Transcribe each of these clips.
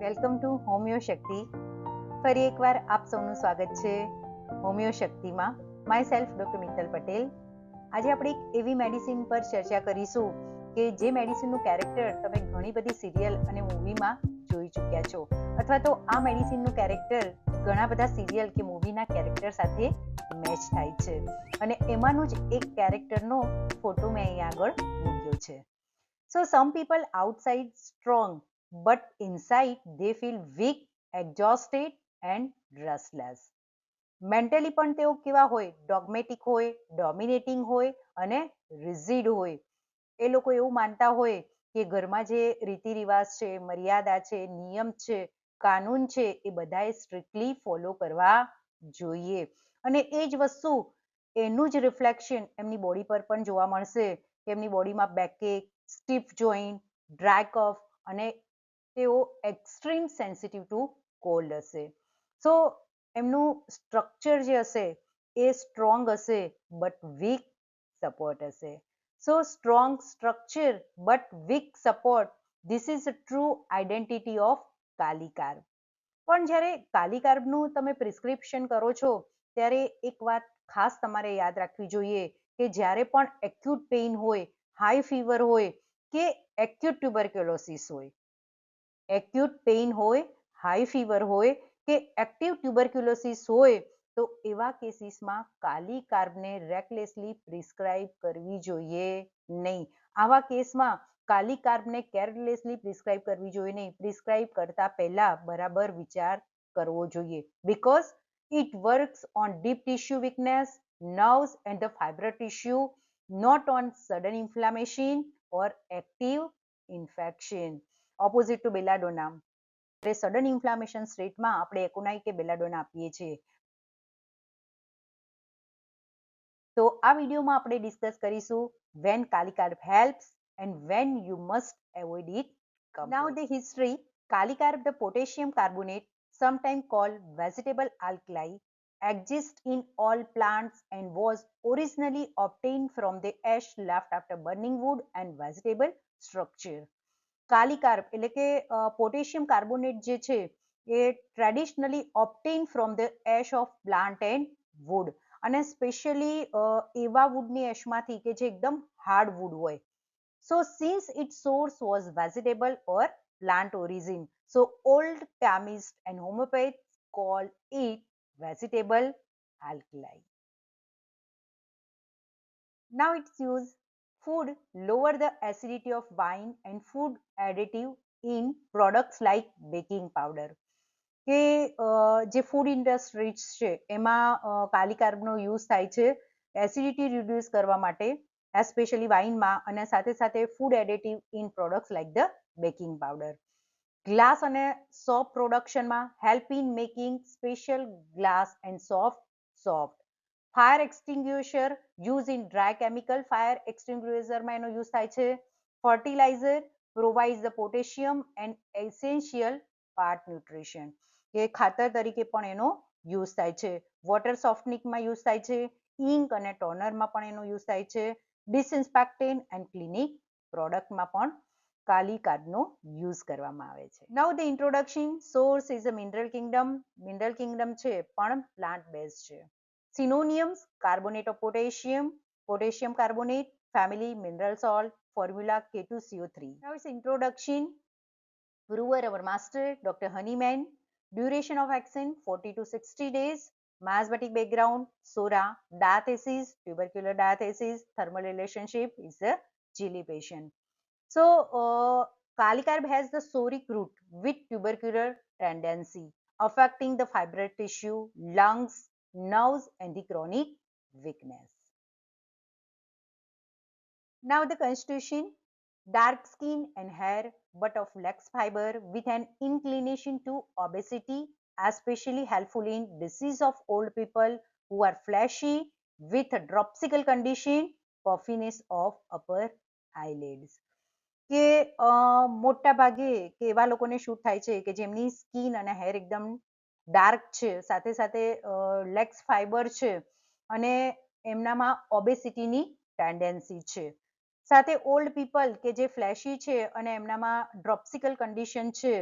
Welcome to homeo શક્તિ. ફરી એકવાર આપ સૌનું સ્વાગત છે હોમિયો શક્તિમાં. My self doctor Mittal Patel. આજે આપણે એક એવી મેડિસિન પર ચર્ચા કરીશું કે જે મેડિસિનનું કેરેક્ટર તમે ઘણી બધી સિરિયલ અને મૂવીમાં જોઈ ચૂક્યા છો, અથવા તો આ મેડિસિનનું કેરેક્ટર ઘણા બધા સિરિયલ કે મૂવીના કેરેક્ટર સાથે મેચ થાય છે, અને એમાંનું જ એક કેરેક્ટરનો ફોટો મેં અહીંયા આગળ મૂક્યો છે. So some people outside strong, but inside they feel weak, exhausted and restless. Mentally પણ તેઓ કેવા હોય? ડોગ્મેટિક હોય, ડોમિનેટિંગ હોય અને રિઝિડ હોય. એ લોકો એવું માનતા હોય કે ઘરમાં જે રીતિ રિવાજ છે, મર્યાદા છે, નિયમ છે, કાનૂન છે, એ બધાએ સ્ટ્રિક્ટલી ફોલો કરવા જોઈએ. અને એ જ વસ્તુ, એનું જ રિફ્લેક્શન એમની બોડી પર પણ જોવા મળશે કે એમની બોડીમાં બેકએક, સ્ટીફ જોઈન્ટ, ડ્રાય કફ, અને તેઓ એક્સ્ટ્રીમ સેન્સિટિવ ટુ કોલ્ડ હશે. સો એમનું સ્ટ્રક્ચર જે હશે એ સ્ટ્રોંગ હશે બટ વીક સપોર્ટ હશે. So strong structure but weak support, this is a true identity of kali carb. પણ જ્યારે કાલિકાર્બનું તમે પ્રિસ્ક્રિપ્શન કરો છો ત્યારે એક વાત ખાસ તમારે યાદ રાખવી જોઈએ કે જ્યારે પણ એક્યુટ પેઇન હોય, હાઈ ફીવર હોય કે એક્યુટ ટ્યુબરક્યુલોસિસ હોય, એક્યુટ પેઇન હોય, હાઈ ફીવર હોય કે એક્ટિવ ટ્યુબરક્યુલોસિસ હોય, તો એવા કેસીસમાં કાલિકાર્બને રેકલેસલી પ્રિસ્ક્રાઇબ કરવી જોઈએ નહીં. આવા કેસમાં કાલિકાર્બને કેરલેસલી પ્રિસ્ક્રાઇબ કરવી જોઈએ નહીં. પ્રિસ્ક્રાઇબ કરતા પહેલા બરાબર વિચાર કરવો જોઈએ, because it works on deep tissue weakness, nerves and the fibro tissue, not on sudden inflammation or active infection. Opposite to belladonna. Sudden inflammation સ્ટેટમાં આપણે એકોનાઇટ કે બેલાડોના આપીએ છીએ. તો આ વિડીયોમાં આપણે ડિસ્કસ કરીશું when કાલિકાર્બ helps and when you must avoid it completely. Now the history. Kalicarbonate, the potassium carbonate, sometimes called vegetable alkali, exists in all plants and was originally obtained from the ash left after burning wood and vegetable structure. કાલિકાર્બ એટલે કે potassium carbonate જે છે એ traditionally obtain from the ash of plant and wood, અને specially એવા વુડની એશમાંથી કે જે એકદમ હાર્ડ વુડ હોય. So since it source was vegetable or plant origin, so old chemists and homeopaths call it vegetable alkali. Now it's used food lower the acidity of wine and food additive in products like baking powder. કે જે food industries છે એમાં કાલિકાર્બનો use થાય છે acidity reduce કરવા માટે, especially વાઇનમાં, અને સાથે સાથે food additive in products like the baking powder. Glass અને સોપ પ્રોડક્શનમાં help in making special glass and soft. Fire extinguisher use in dry chemical fire એક્સટિંગ્યુશરમાં એનો યુઝ થાય છે. Fertiliser provides the potassium and essential part nutrition, કે ખાતર તરીકે પણ એનો યુઝ થાય છે. વોટર સોફ્ટનિંગમાં યુઝ થાય છે. ઇંક અને ટોનરમાં પણ એનો યુઝ થાય છે. ડિસઇન્ફેક્ટન્ટ એન્ડ ક્લિનિક પ્રોડક્ટમાં પણ કાલિકાર્બનો યુઝ કરવામાં આવે છે. Now the introduction. Source is a mineral kingdom. Mineral kingdom છે પણ પ્લાન્ટ બેઝ છે. Synonyms: carbonate of potassium, potassium carbonate, family mineral salt, formula K2CO3. Now its introduction. Brewer, our master, Dr. Honeyman. Duration of action 40 to 60 days. Miasmatic background: SORA, diathesis, tubercular diathesis. Thermal relationship is a chili patient. So Kalicard has the soric root with tubercular tendency, affecting the fibrous tissue, lungs, nerves and the chronic weakness. Now the constitution: dark skin and hair but of lax fiber with an inclination to obesity, especially helpful in disease of old people who are fleshy with a dropsical condition, puffiness of upper eyelids. કે મોટા ભાગે કે એવા લોકોને shoot થાય છે કે જેમની સ્કિન અને હેર એકદમ ડાર્ક છે, સાથે સાથે લેક્સ ફાઈબર છે, અને એમનામાં ઓબેસિટીની ટેન્ડન્સી છે. સાથે ઓલ્ડ પીપલ કે જે ફ્લેશી છે અને એમનામાં ડ્રોપ્સિકલ કન્ડિશન છે,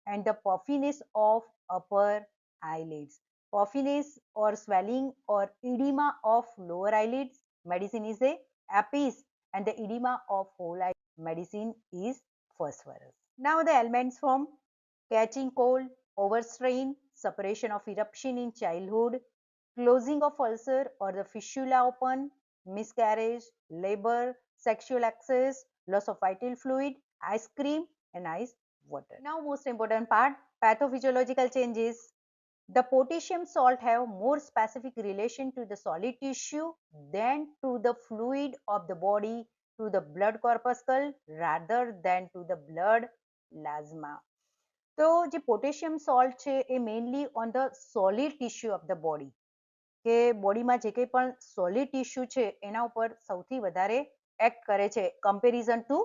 and the puffiness of upper eyelids. Puffiness or swelling or edema of lower eyelids, medicine is a apis, and the edema of whole eye, medicine is phosphorus. Now the ailments from catching cold, overstrain, suppression of eruption in childhood, closing of ulcer or the fistula open, miscarriage, labor, sexual access, loss of vital fluid, ice cream and ice water. Now most important part, pathophysiological changes. The potassium salt have more specific relation to the solid tissue than to the fluid of the body, to the blood corpuscle rather than to the blood plasma. તો જે potassium salt છે એ mainly on the solid tissue of the body, કે બોડીમાં જે કંઈ પણ solid tissue છે એના ઉપર સૌથી વધારે એક્ટ કરે છે comparison to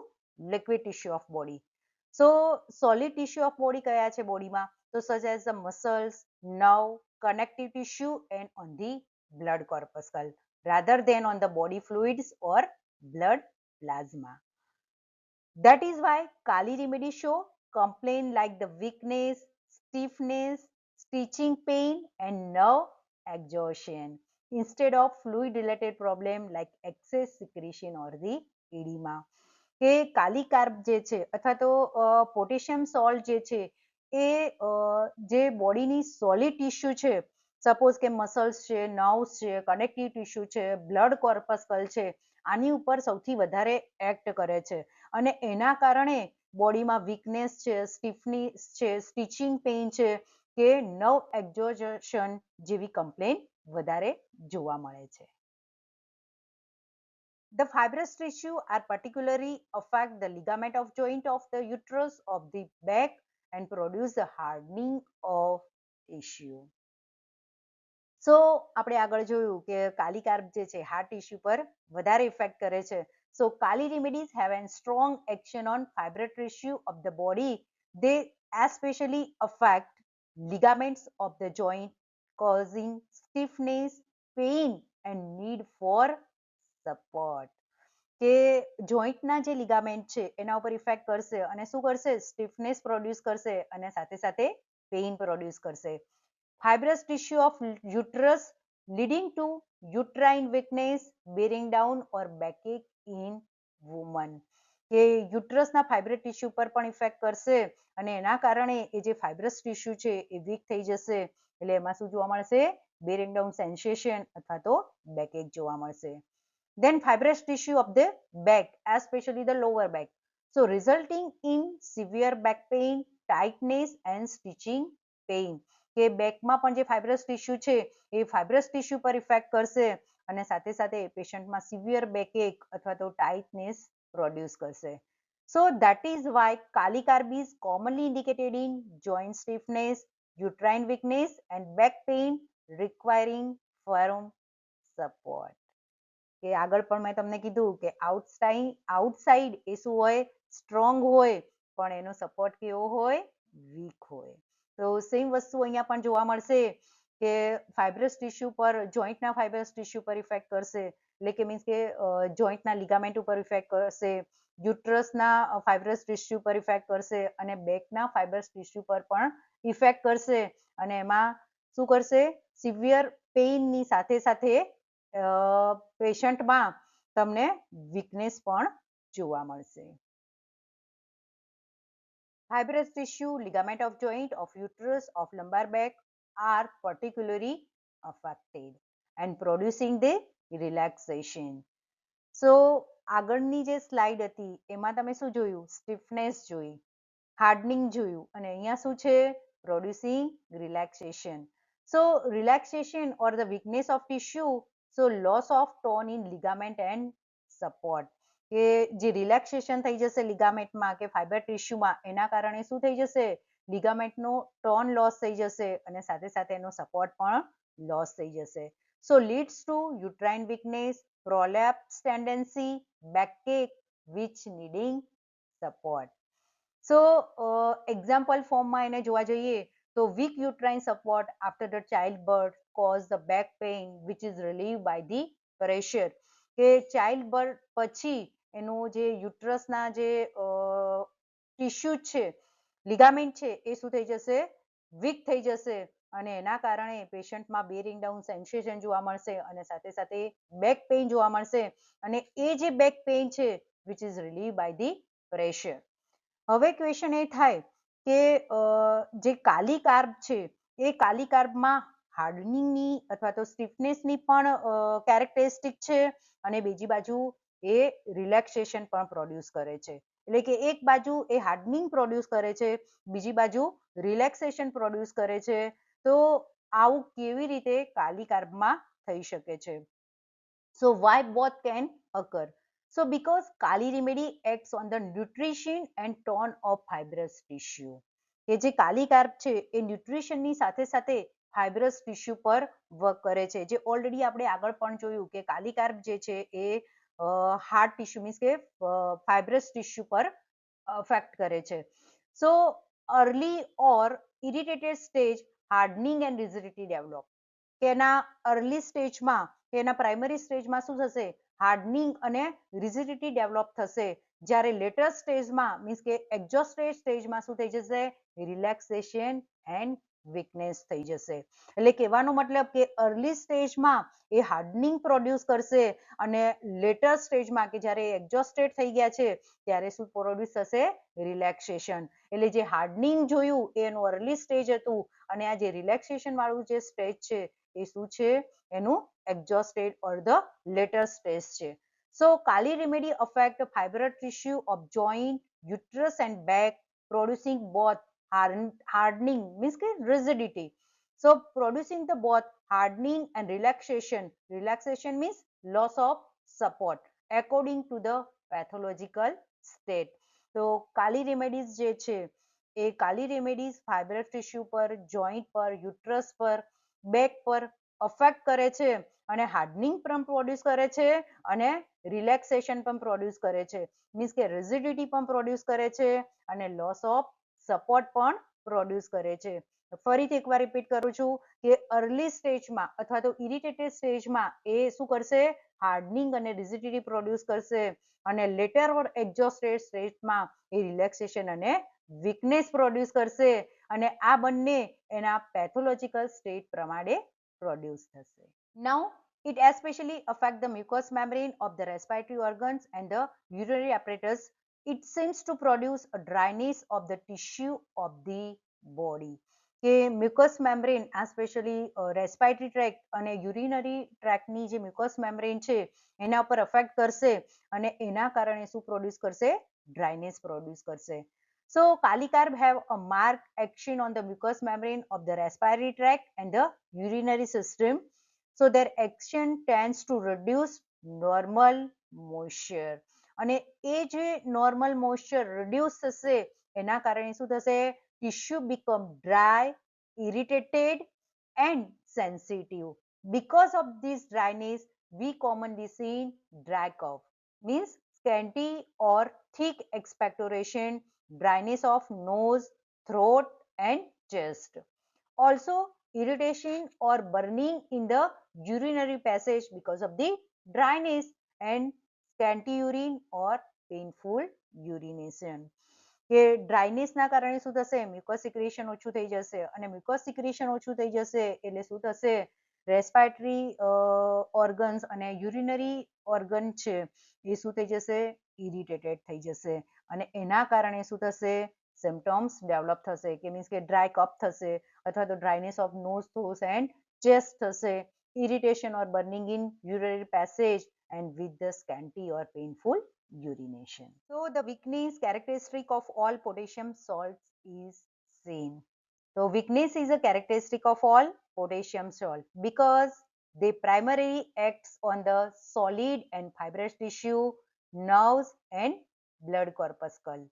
liquid tissue of body. So solid tissue of body કયા છે બોડીમાં? તો such as the muscles, nerve, connective tissue and on the blood corpuscle rather than on the body fluids or blood plasma. That is why Kali remedy show complain like the weakness, stiffness, stitching pain and nerve exhaustion instead of fluid related problem like excess secretion or the edema. કે કાલી carb જે છે અથવા તો potassium salt જે છે એ જે બોડીની solid tissue છે, suppose કે મસલ્સ છે, નર્વ્સ છે, કનેક્ટિવ ટિશ્યુ છે, બ્લડ કોર્પસ્કલ છે, આની ઉપર સૌથી વધારે એક્ટ કરે છે અને એના કારણે બોડીમાં વીકનેસ છે, સ્ટીફનેસ છે, સ્ટિચિંગ પેઇન છે કે નર્વ એક્ઝોઝશન જેવી કમ્પ્લેન વધારે જોવા મળે છે. The fibrous tissue are particularly affect the ligament of joint of the uterus of the back and produce the hardening of tissue. સો આપણે આગળ જોયું કે કાલી કાર્બ જે છે હાર્ટ ટિશ્યુ પર વધારે ઇફેક્ટ કરે છે. સો કાલી remedies have a strong action on fibrous tissue of the body. They especially affect ligaments of the joint, causing stiffness, pain and need for support. કે જોઈન્ટના જે લિગામેન્ટ છે એના ઉપર ઇફેક્ટ કરશે અને શું કરશે? સ્ટીફનેસ પ્રોડ્યુસ કરશે અને સાથે સાથે પેઇન પ્રોડ્યુસ કરશે. Fibrous tissue of uterus leading to uterine weakness, bearing down or backache in woman. કે યુટ્રસના ફાઇબ્રસ ટિશ્યુ પર પણ ઇફેક્ટ કરશે અને એના કારણે એ જે ફાઇબ્રસ ટિશ્યુ છે એ વીક થઈ જશે, એટલે એમાં શું જોવા મળશે? બેરિંગ ડાઉન સેન્સેશન અથવા તો બેકએક જોવા મળશે. Then fibrous tissue of the back, especially the lower back, so resulting in severe back pain, tightness and stitching pain. કે બેકમાં પણ જે ફાઇબ્રસ ટિશ્યુ છે એ ફાઇબ્રસ ટિશ્યુ પર ઇફેક્ટ કરશે અને સાથે સાથે પેશન્ટમાં સિવિયર બેકએક અથવા તો ટાઇટનેસ પ્રોડ્યુસ કરશે. સો that is why Kali carb is commonly indicated in joint stiffness, uterine weakness and back pain requiring firm support. કે આગળ પણ મેં તમને કીધું કે આઉટસાઇડ એ શું હોય? સ્ટ્રોંગ હોય, પણ એનો સપોર્ટ કેવો હોય? વીક હોય. તો સેમ વસ્તુ અહીંયા પણ જોવા મળશે કે ફાઇબ્રસ ટિશ્યુ પર, જોઈન્ટના ફાઇબ્રસ ટિશ્યુ પર ઇફેક્ટ કરશે, એટલે કે મીન્સ કે જોઈન્ટના લિગામેન્ટ ઉપર ઇફેક્ટ કરશે, યુટ્રસના ફાઇબ્રસ ટિશ્યુ પર ઇફેક્ટ કરશે અને બેકના ફાઇબ્રસ ટિશ્યુ પર પણ ઇફેક્ટ કરશે અને એમાં શું કરશે? સિવિયર પેઇનની સાથે સાથે પેશન્ટમાં તમને વીકનેસ પણ જોવા મળશે. Fibrous tissue, ligament of joint, of uterus, of lumbar back are particularly affected and producing the relaxation. So આગળની જે સ્લાઇડ હતી એમાં તમે શું જોયું? સ્ટીફનેસ જોઈ, હાર્ડનિંગ જોયું અને અહીંયા શું છે? Producing relaxation. So relaxation or the weakness of tissue, so loss of tone in ligament and support. કે જે રિલેક્સેશન થઈ જશે લિગામેન્ટમાં કે ફાઇબર ટિશ્યુમાં, એના કારણે શું થઈ જશે? લિગામેન્ટનો ટોન લોસ થઈ જશે અને સાથે સાથે એનો સપોર્ટ પણ લોસ થઈ જશે. So leads to uterine weakness, prolapse tendency, backache which needing support. So example ફોર્મમાં એને જોવા જઈએ તો weak uterine support after the childbirth cause the back pain which is relieved by the pressure. કે child birth પછી એનું જે યુટ્રસના જે ટિશ્યુ છે લિગામેન્ટ છે એ શું થઈ જશે, વીક થઈ જશે અને એના કારણે પેશન્ટમાં બેરિંગ ડાઉન સેન્સેશન જોવા મળશે અને સાથે સાથે બેક પેઇન જોવા મળશે અને એ જે બેક પેઇન છે which is relieve by the pressure. હવે ક્વેશ્ચન એ થાય કે જે કાલી કાર્બ છે એ કાલી કાર્બમાં હાર્ડનિંગની અથવા તો સ્ટીફનેસની પણ કેરેક્ટરિસ્ટિક છે અને બીજી બાજુ એ રિલેક્સેશન પણ પ્રોડ્યુસ કરે છે. એટલે કે એક બાજુ એ હાર્ડનિંગ પ્રોડ્યુસ કરે છે, બીજી બાજુ રિલેક્સેશન પ્રોડ્યુસ કરે છે. તો આવું કેવી રીતે કાલી કાર્બમાં થઈ શકે છે? So why both can occur? So because Kali remedy acts on the nutrition and tone of fibrous tissue. કે જે કાલી કાર્બ છે એ ન્યુટ્રિશનની સાથે સાથે ફાઇબ્રસ ટિશ્યુ પર વર્ક કરે છે. જે ઓલરેડી આપણે આગળ પણ જોયું કે કાલી કાર્બ જે છે એ હાર્ડ ટિશ્યુ મીન્સ કે ફાઇબ્રસ ટિશ્યુ પર અફેક્ટ કરે છે. So early or irritated stage hardening and rigidity develop. કે એના અર્લી સ્ટેજમાં કે એના પ્રાઇમરી સ્ટેજમાં શું થશે, હાર્ડનિંગ અને રિજિડિટી ડેવલપ થશે. જ્યારે લેટર સ્ટેજમાં મીન્સ કે એક્ઝોસ્ટેડ સ્ટેજમાં શું થઈ જશે, રિલેક્સેશન એન્ડ વીકનેસ થઈ જશે. એટલે કહેવાનો મતલબ કે અર્લી સ્ટેજમાં એ હાર્ડનિંગ પ્રોડ્યુસ કરશે અને લેટર સ્ટેજમાં કે જ્યારે એક્ઝોસ્ટેડ થઈ ગયા છે ત્યારે શું પ્રોડ્યુસ થશે, રિલેક્સેશન. એટલે જે હાર્ડનિંગ જોયું એનું અર્લી સ્ટેજ હતું અને આ જે રિલેક્સેશન વાળું જે સ્ટેજ છે એ શું છે, એનું exhausted or the later stage છે. So Kali remedy affect fibrous tissue of joint, uterus and back, producing both hardening means rigidity. So producing the both hardening and relaxation. Relaxation means loss of support according to the pathological state. તો કાલી remedies જે છે એ કાલી remedies fibrous tissue પર, joint પર, uterus પર, back પર affect કરે છે અને હાર્ડનિંગ પણ પ્રોડ્યુસ કરે છે અને રિલેક્સેશન પણ પ્રોડ્યુસ કરે છે. મીન્સ કે રિજિડિટી પણ પ્રોડ્યુસ કરે છે અને લોસ ઓફ સપોર્ટ પણ પ્રોડ્યુસ કરે છે. ફરીથી એકવાર રિપીટ કરું છું કે અર્લી સ્ટેજમાં અથવા તો ઇરિટેટેડ સ્ટેજમાં એ શું કરશે, હાર્ડનિંગ અને રિજિડિટી પ્રોડ્યુસ કરશે અને લેટર ઓર એક્ઝોસ્ટેડ સ્ટેજમાં એ રિલેક્સેશન અને વીકનેસ પ્રોડ્યુસ કરશે અને આ બંને એના પેથોલોજીકલ સ્ટેટ પ્રમાણે પ્રોડ્યુસ થશે. Now it especially affect the mucous membrane of the respiratory organs and the urinary apparatus. It seems to produce a dryness of the tissue of the body. કે mucus membrane આ specially respiratory track અને urinary ટ્રેકની જે mucus membrane છે એના ઉપર affect કરશે અને એના કારણે શું પ્રોડ્યુસ કરશે, ડ્રાયનેસ પ્રોડ્યુસ કરશે. So Kali carb have a marked action on the mucous membrane of the respiratory tract and the urinary system. So their action tends to reduce normal moisture. અને એ જે નોર્મલ મોઇશ્ચર રિડ્યુસ થશે એના કારણે શું થશે, tissue become dry, irritated and sensitive. Because of this dryness, we commonly see dry cough, means scanty or thick expectoration, dryness of nose, throat and chest. Also irritation or burning in the urinary passage because of the dryness and scanty urine or painful urination. કે ડ્રાયનેસના કારણે શું થશે, mucus secretion ઓછું થઈ જશે અને mucus secretion ઓછું થઈ જશે એટલે શું થશે, રેસ્પિરેટરી ઓર્ગન્સ અને યુરિનરી ઓર્ગન છે એ શું થઈ જશે, ઇરિટેટેડ થઈ જશે અને એના કારણે શું થશે, સિમ્પટમ્સ ડેવલપ થશે કે મીન્સ કે ડ્રાય કફ થશે અથવા તો dryness of nose, throat and chest થશે, irritation or burning in urinary passage and with the scanty or painful urination. So the weakness characteristic of all potassium salts is same. So weakness is a characteristic of all potassium salt because they primarily acts on the solid and fibrous tissue, nerves and blood corpuscle,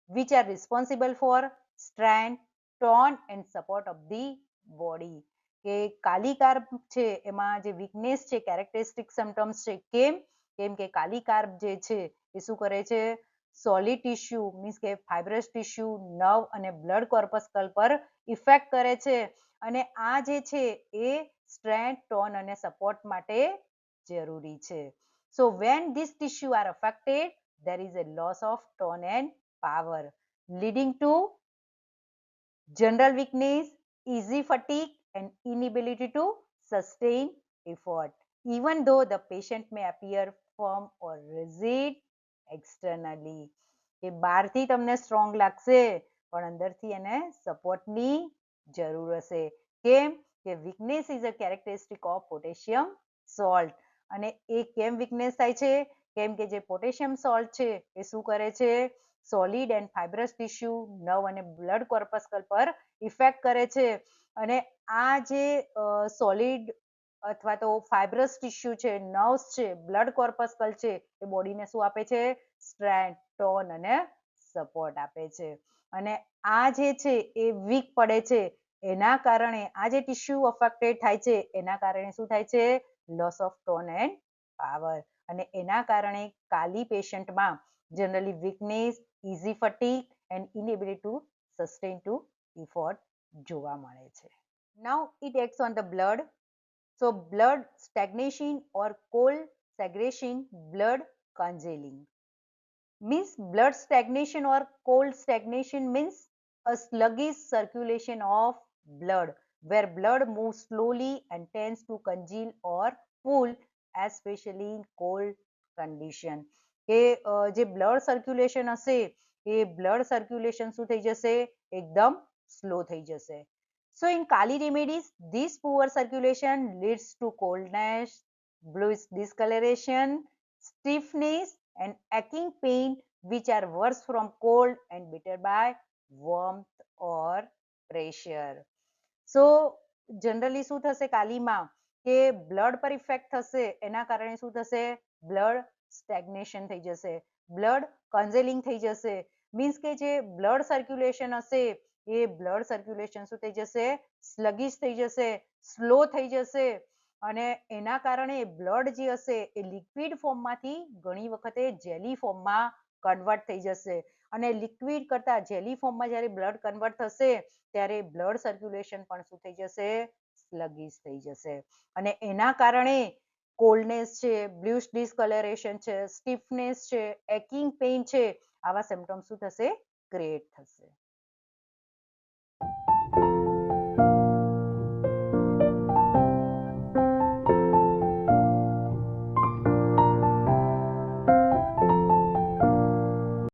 which are responsible for strength, tone and support of the body. કે કાલી carb છે એમાં જે weakness છે, characteristic symptoms છે. કેમ કે કાલી carb જે છે એ શું કરે છે, સોલિડ ટિશ્યુ મીન્સ કે ફાઇબ્રસ ટિશ્યુ, નર્વ અને બ્લડ કોર્પસ્કલ પર ઇફેક્ટ કરે છે અને આ જે છે એ સ્ટ્રેન્થ, ટોન અને સપોર્ટ માટે જરૂરી છે. So when this tissue are affected, there is a loss of tone and power leading to general weakness, easy fatigue, and inability to sustain effort, even though the patient may appear firm or rigid externally. કે બહારથી તમને strong લાગશે પણ અંદરથી એને સપોર્ટની જરૂર હશે. કેમ કે weakness is a characteristic of potassium salt. અને એ કેમ વીકનેસ થાય છે? કેમ કે જે પોટેશિયમ સોલ્ટ છે એ શું કરે છે? Solid and fibrous tissue, nerve અને બ્લડ કોર્પસ્કલ પર ઇફેક્ટ કરે છે. અને આ જે સોલિડ અથવા તો ફાઇબ્રસ ટિશ્યુ છે, નર્વ્સ છે, બ્લડ કોર્પસ્કલ છે, એ બોડીને શું આપે છે? સ્ટ્રેન્થ, ટોન અને સપોર્ટ આપે છે. અને આ જે છે એ વીક પડે છે, એના કારણે આ જે ટિશ્યુ અફેક્ટેડ થાય છે એના કારણે શું થાય છે? Loss of tone and power. અને એના કારણે કાલી પેશન્ટમાં generally weakness, easy fatigue and inability to sustain to effort જોવા મળે છે. Now it acts on the blood. So blood stagnation or cold segregation, blood congealing. Means blood stagnation or cold stagnation means a sluggish circulation of blood where blood moves slowly and tends to congeal or pool, especially in cold condition. કે જે blood circulation હશે એ blood circulation શું થઈ જશે? એકદમ slow થઈ જશે. So in Kali remedies, this poor circulation leads to coldness, bluish discoloration, stiffness, and aching pain, which are worse from cold and bitter by warmth or pressure. So generally શું થશે કાલીમાં? કે blood પર effect થશે, એના કારણે શું થશે? Blood સ્ટેગ્નેશન થઈ જશે, બ્લડ કન્જેલિંગ થઈ જશે. મીન્સ કે જે બ્લડ સર્ક્યુલેશન હશે એ બ્લડ સર્ક્યુલેશન શું થઈ જશે? સ્લગિશ થઈ જશે, સ્લો થઈ જશે. અને એના કારણે બ્લડ જે હશે એ લિક્વિડ ફોર્મમાંથી ઘણી વખતે જેલી ફોર્મમાં કન્વર્ટ થઈ જશે. અને લિક્વિડ કરતા જેલી ફોર્મમાં જ્યારે બ્લડ કન્વર્ટ થશે ત્યારે બ્લડ સર્ક્યુલેશન પણ શું થઈ જશે? સ્લગિશ થઈ જશે. અને એના કારણે કોલ્ડનેસ છે, બ્લુઇશ ડિસ્કલરેશન છે, સ્ટીફનેસ છે, એકિંગ પેઇન છે, આવા સિમ્પટમ્સ શું થશે? ક્રિએટ થશે.